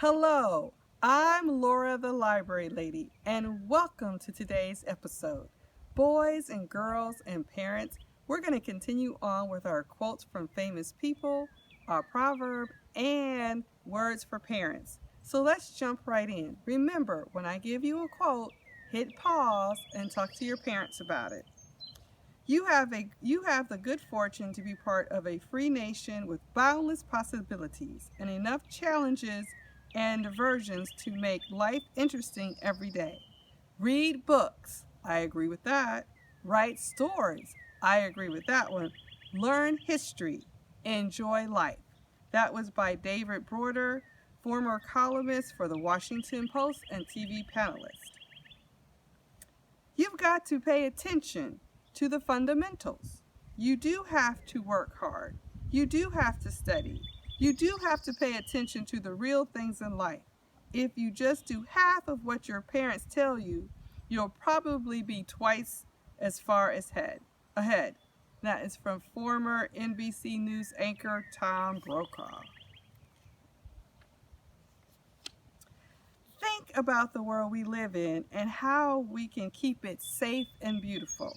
Hello, I'm Laura the Library Lady, and welcome to today's episode. Boys and girls and parents, we're going to continue on with our quotes from famous people, our proverb, and words for parents. So let's jump right in. Remember, when I give you a quote, hit pause and talk to your parents about it. You have the good fortune to be part of a free nation with boundless possibilities and enough challenges and diversions to make life interesting every day. Read books. I agree with that. Write stories. I agree with that one. Learn history. Enjoy life. That was by David Broder, former columnist for the Washington Post and TV panelist. You've got to pay attention to the fundamentals. You do have to work hard. You do have to study. You do have to pay attention to the real things in life. If you just do half of what your parents tell you, you'll probably be twice as far ahead. That is from former NBC News anchor Tom Brokaw. Think about the world we live in and how we can keep it safe and beautiful.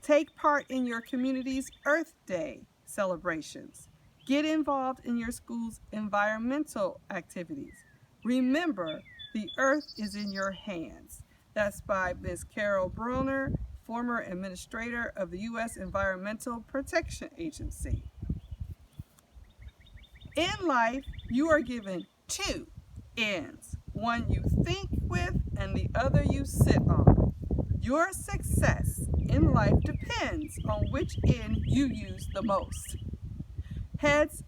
Take part in your community's Earth Day celebrations. Get involved in your school's environmental activities. Remember, the earth is in your hands. That's by Ms. Carol Broner, former administrator of the U.S. Environmental Protection Agency. In life, you are given two ends, one you think with and the other you sit on. Your success in life depends on which end you use the most. Heads,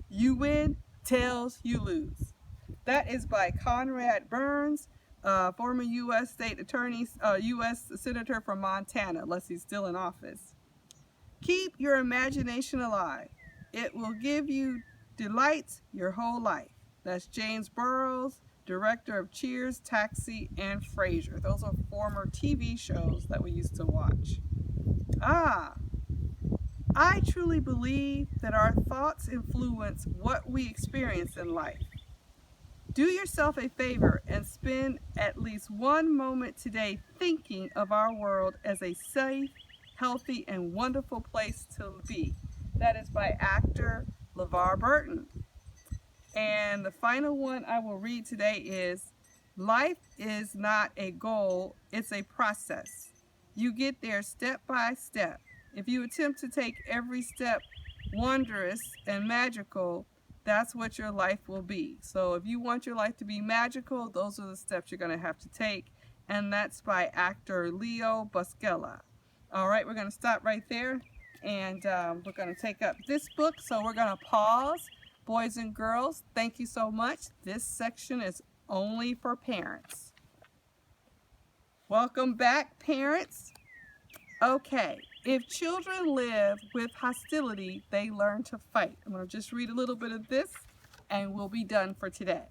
you win. Tails, you lose. That is by Conrad Burns, former U.S. State Attorney, U.S. Senator from Montana, unless he's still in office. Keep your imagination alive. It will give you delight your whole life. That's James Burrows, director of Cheers, Taxi, and Frasier. Those are former TV shows that we used to watch. I truly believe that our thoughts influence what we experience in life. Do yourself a favor and spend at least one moment today thinking of our world as a safe, healthy, and wonderful place to be. That is by actor LeVar Burton. And the final one I will read today is, life is not a goal, it's a process. You get there step by step. If you attempt to take every step wondrous and magical, that's what your life will be. So if you want your life to be magical, those are the steps you're going to have to take. And that's by actor Leo Buscella. All right, we're going to stop right there. And we're going to take up this book. So we're going to pause. Boys and girls, thank you so much. This section is only for parents. Welcome back, parents. Okay, if children live with hostility, they learn to fight. I'm going to just read a little bit of this and we'll be done for today.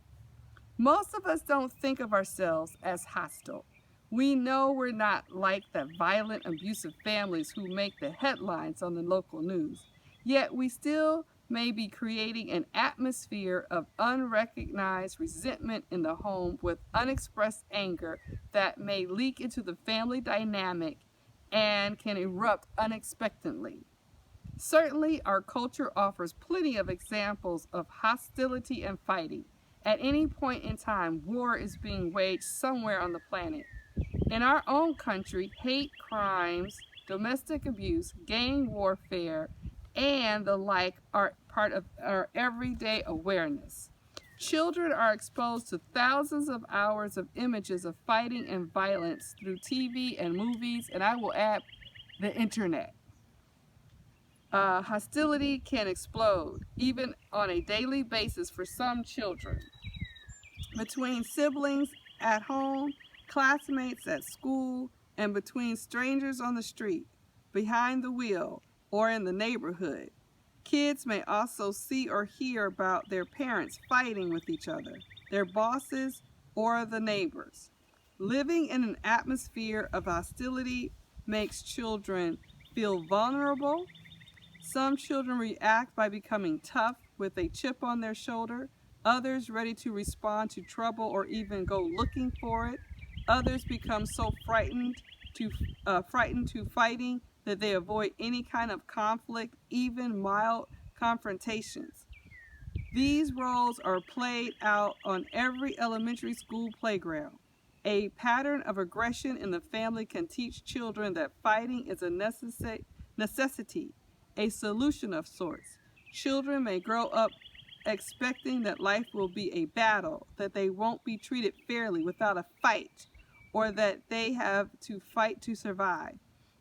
Most of us don't think of ourselves as hostile. We know we're not like the violent, abusive families who make the headlines on the local news. Yet we still may be creating an atmosphere of unrecognized resentment in the home with unexpressed anger that may leak into the family dynamic and can erupt unexpectedly. Certainly, our culture offers plenty of examples of hostility and fighting. At any point in time, war is being waged somewhere on the planet. In our own country, hate crimes, domestic abuse, gang warfare, and the like are part of our everyday awareness. Children are exposed to thousands of hours of images of fighting and violence through TV and movies, and I will add the internet. Hostility can explode, even on a daily basis for some children. Between siblings at home, classmates at school, and between strangers on the street, behind the wheel, or in the neighborhood. Kids may also see or hear about their parents fighting with each other, their bosses, or the neighbors. Living in an atmosphere of hostility makes children feel vulnerable. Some children react by becoming tough with a chip on their shoulder. Others ready to respond to trouble or even go looking for it. Others become so frightened to fighting that they avoid any kind of conflict, even mild confrontations. These roles are played out on every elementary school playground. A pattern of aggression in the family can teach children that fighting is a necessity, a solution of sorts. Children may grow up expecting that life will be a battle, that they won't be treated fairly without a fight, or that they have to fight to survive.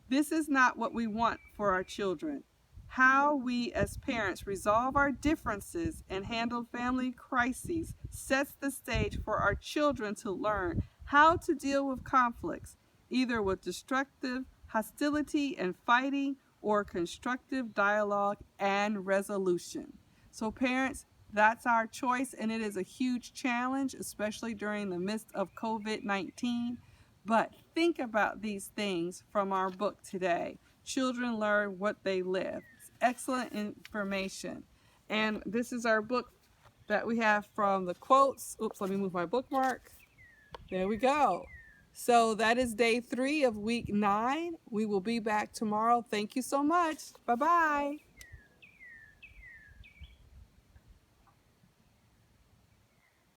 This is not what we want for our children. How we as parents resolve our differences and handle family crises sets the stage for our children to learn how to deal with conflicts, either with destructive hostility and fighting or constructive dialogue and resolution. So, parents, that's our choice, and it is a huge challenge, especially during the midst of COVID-19. But think about these things from our book today. Children learn what they live. It's excellent information. And this is our book that we have from the quotes. Oops, let me move my bookmark. There we go. So that is day 3 of week 9. We will be back tomorrow. Thank you so much. Bye-bye.